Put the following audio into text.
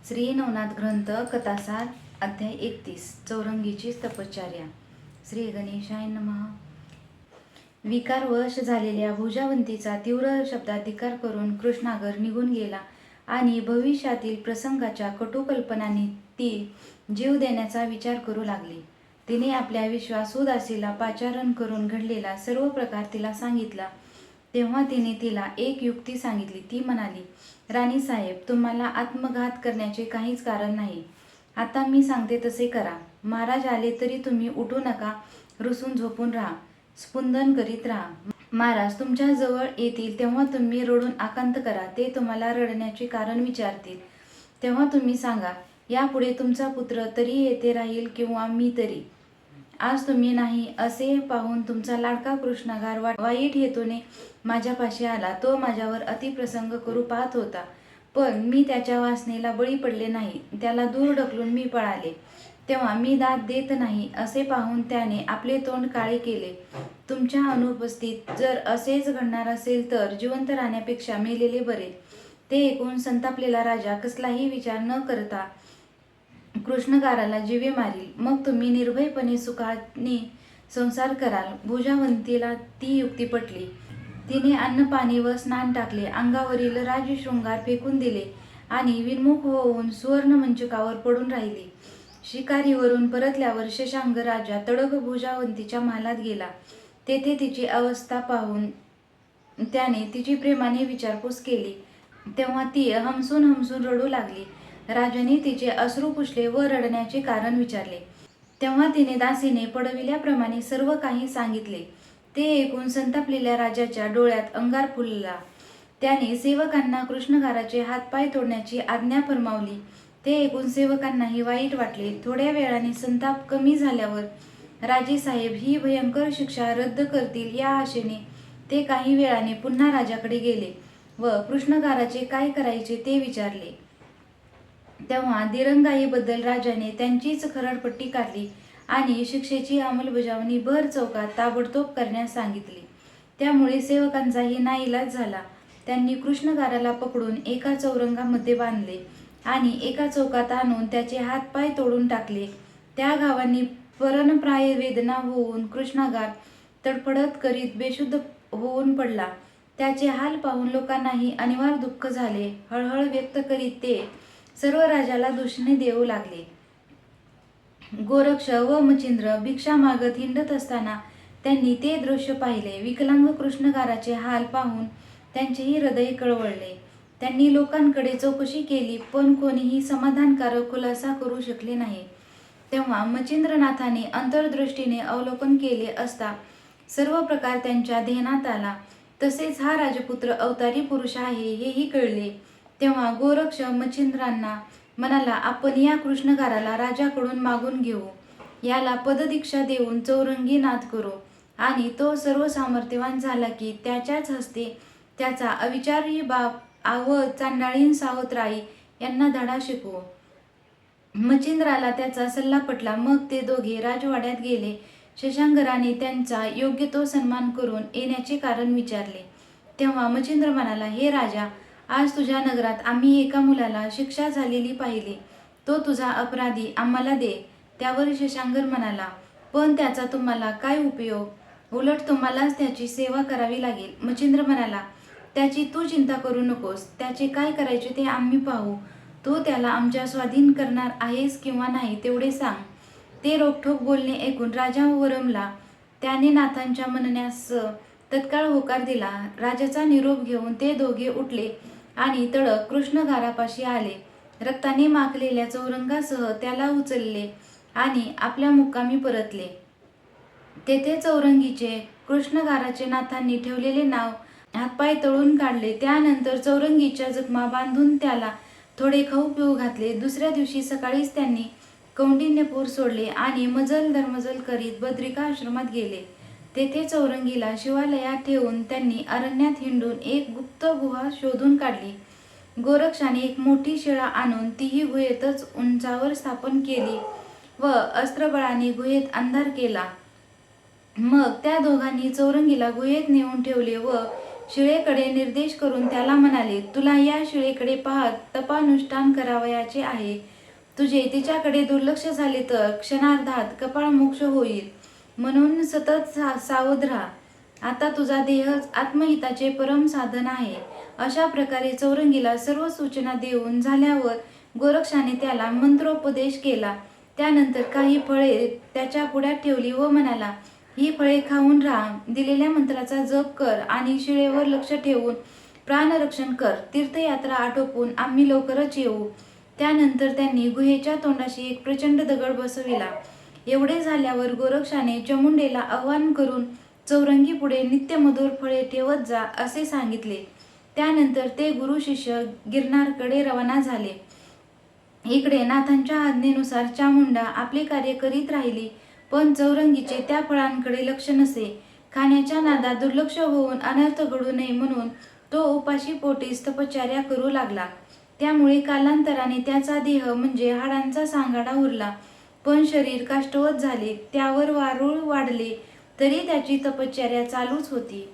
श्री नवनाथ ग्रंथ कथासार अध्याय 31 चौरंगीची तपश्चर्या. श्री गणेशाय नमः. विकारवश झालेल्या भुजावंतीचा तीव्र शब्दात धिक्कार करून कृष्णागर निघून गेला आणि भविष्यातील प्रसंगाच्या कटू कल्पनांनी ती जीव देण्याचा विचार करू लागली. तिने आपल्या विश्वासू दासीला पाचारण करून घडलेला सर्व प्रकार तिला सांगितला. तेव्हा तिने तिला एक युक्ती सांगितली. ती म्हणाली, राणीसाहेब, तुम्हाला आत्मघात करण्याचे काहीच कारण नाही. आता मी सांगते तसे करा. महाराज आले तरी तुम्ही उठू नका, रुसून झोपून राहा, स्पंदन करीत राहा. महाराज तुमच्या जवळ येतील तेव्हा तुम्ही रडून आकांत करा. ते तुम्हाला रडण्याचे कारण विचारतील तेव्हा तुम्ही सांगा, यापुढे तुमचा पुत्र तरी येथे राहील किंवा मी तरी. आज तुम्ही नाही असे पाहून तुमचा लाडका कृष्णगार वाईट हेतूने माझ्यापाशी आला. तो माझ्यावर अतिप्रसंग करू पाहत होता, पण मी त्याच्या वासनेला बळी पडले नाही. त्याला दूर ढकलून मी पळाले. तेव्हा मी दाद देत नाही असे पाहून त्याने आपले तोंड काळे केले. तुमच्या अनुपस्थित जर असेच घडणार असेल तर जिवंत राहण्यापेक्षा मेलेले बरे. ते ऐकून संतापलेला राजा कसलाही विचार न करता कृष्णगाराला जीवे मारील. मग तुम्ही निर्भयपणे सुखाने संसार कराल. भुजावंतीला ती युक्ती पटली. तिने अन्न पाणी व स्नान टाकले, अंगावरील राजशृंगार फेकून दिले आणि विन्मुख होऊन सुवर्णमंचकावर पडून राहिली. शिकारीवरून परतल्यावर शशांक राजा तडक भुजावंतीच्या महालात गेला. तेथे तिची अवस्था पाहून त्याने तिची प्रेमाने विचारपूस केली. तेव्हा ती हमसून हमसून रडू लागली. राजाने तिचे अश्रू पुसले व रडण्याचे कारण विचारले. तेव्हा तिने दासीने पडविल्याप्रमाणे सर्व काही सांगितले. ते ऐकून संतापलेल्या राजाच्या डोळ्यात अंगार फुलला. त्याने सेवकांना कृष्णगाराचे हातपाय तोडण्याची आज्ञा फर्मावली. ते ऐकून सेवकांनाही वाईट वाटले. थोड्या वेळाने संताप कमी झाल्यावर राजेसाहेब ही भयंकर शिक्षा रद्द करतील या आशेने ते काही वेळाने पुन्हा राजाकडे गेले व कृष्णगाराचे काय करायचे ते विचारले. तेव्हा दिरंगाईबद्दल राजाने त्यांचीच खरडपट्टी काढली आणि शिक्षेची अंमलबजावणी भर चौकात ताबडतोब करण्यास सांगितली. त्यामुळे सेवकांचाही नाईलाज झाला. त्यांनी कृष्णगाराला पकडून एका चौरंगामध्ये बांधले आणि एका चौकात आणून त्याचे हातपाय तोडून टाकले. त्या घावांनी पर्णप्राय वेदना होऊन कृष्णगार तडफडत करीत बेशुद्ध होऊन पडला. त्याचे हाल पाहून लोकांनाही अनिवार्य दुःख झाले. हळहळ व्यक्त करीत ते सर्व राजाला दूषणे देऊ लागले. गोरक्ष व मच्छिंद्र भिक्षा मागत हिंडत असताना त्यांनी ते दृश्य पाहिले. विकलांग कृष्णगाराचे हाल पाहून त्यांचेही हृदय कळवळले. त्यांनी लोकांकडे चौकशी केली, पण कोणीही समाधानकारक खुलासा करू शकले नाही. तेव्हा मच्छिंद्रनाथाने अंतर्दृष्टीने अवलोकन केले असता सर्व प्रकार त्यांच्या ध्यानात आला. तसेच हा राजपुत्र अवतारी पुरुष आहे हेही कळले. तेव्हा गोरक्ष मच्छिंद्रांना म्हणाला, आपण या कृष्णगाराला राजाकडून मागून घेऊ. याला पददीक्षा देऊन चौरंगी नाद करू आणि तो सर्व सामर्थ्यवान झाला की त्याच्याच हस्ते त्याचा अविचारी बाप व चांडाळीन सावत्राई यांना धडा शिकवू. मच्छिंद्राला त्याचा सल्ला पटला. मग ते दोघे राजवाड्यात गेले. शशांकराने त्यांचा योग्य तो सन्मान करून येण्याचे कारण विचारले. तेव्हा मच्छिंद्र म्हणाला, हे राजा, आज तुझ्या नगरात आम्ही एका मुलाला शिक्षा झालेली पाहिली. तो तुझा अपराधी आम्हाला दे. त्यावर शशांकर म्हणाला, पण त्याचा तुम्हाला काय उपयोग? उलट तुम्हालाच त्याची सेवा करावी लागेल. मच्छिंद्र म्हणाला, त्याची तू चिंता करू नकोस. त्याचे काय करायचे ते आम्ही पाहू. तू त्याला आमच्या स्वाधीन करणार आहेस किंवा नाही तेवढे सांग. ते रोखठोक बोलणे ऐकून राजा वरमला. त्याने नाथांच्या म्हणण्यास तत्काळ होकार दिला. राजाचा निरोप घेऊन ते दोघे उठले आणि तडक कृष्णगारापाशी आले. रक्ताने माखलेल्या चौरंगासह त्याला उचलले आणि आपल्या मुक्कामी परतले. तेथे चौरंगीचे कृष्णगाराचे नाथांनी ठेवलेले नाव हातपाय तळून काढले. त्यानंतर चौरंगीच्या जखमा बांधून त्याला थोडे खाऊ पिऊ घातले. दुसऱ्या दिवशी सकाळीच त्यांनी कौंडिण्यपूर सोडले आणि मजल दरमजल करीत बद्रिका आश्रमात गेले. तेथे चौरंगीला शिवालयात ठेवून त्यांनी अरण्यात हिंडून एक गुप्त गुहा शोधून काढली. गोरक्षाने एक मोठी शिळा आणून तीही गुहेतच उंचावर स्थापन केली व अस्त्रबळाने गुहेत अंधार केला. मग त्या दोघांनी चौरंगीला गुहेत नेऊन ठेवले व शिळेकडे निर्देश करून त्याला म्हणाले, तुला या शिळेकडे पाहत तपानुष्ठान करावयाचे आहे. तुझे तिच्याकडे दुर्लक्ष झाले तर क्षणार्धात कपाळमोक्ष होईल. म्हणून सतत सावध राहा. आता तुझा देहच आत्महिताचे परम साधन आहे. अशा प्रकारे चौरंगीला सर्व सूचना देऊन झाल्यावर गोरक्षाने त्याला मंत्रोपदेश केला. त्यानंतर काही फळे त्याच्या पुढ्यात ठेवली व म्हणाला, ही फळे खाऊन राहा, दिलेल्या मंत्राचा जप कर आणि शिळेवर लक्ष ठेवून प्राणरक्षण कर. तीर्थयात्रा आटोपून आम्ही लवकरच येऊ. त्यानंतर त्यांनी गुहेच्या तोंडाशी एक प्रचंड दगड बसविला. एवढे झाल्यावर गोरक्षाने चामुंडेला आवाहन करून चौरंगी पुढे नित्यमधुर फळे ठेवत जा असे सांगितले. त्यानंतर ते गुरु शिष्य गिरनारकडे रवाना झाले. इकडे नाथांच्या आज्ञेनुसार चामुंडा आपले कार्य करीत राहिली, पण चौरंगीचे त्या फळांकडे लक्ष नसे. खाण्याच्या नादात दुर्लक्ष होऊन अनर्थ घडू नये म्हणून तो उपाशी पोटीस तपश्चर्या करू लागला. त्यामुळे कालांतराने त्याचा देह म्हणजे हाडांचा सांगाडा उरला, पण शरीर काष्ठवत झाले. त्यावर वारूळ वाढले तरी त्याची तपश्चर्या चालूच होती.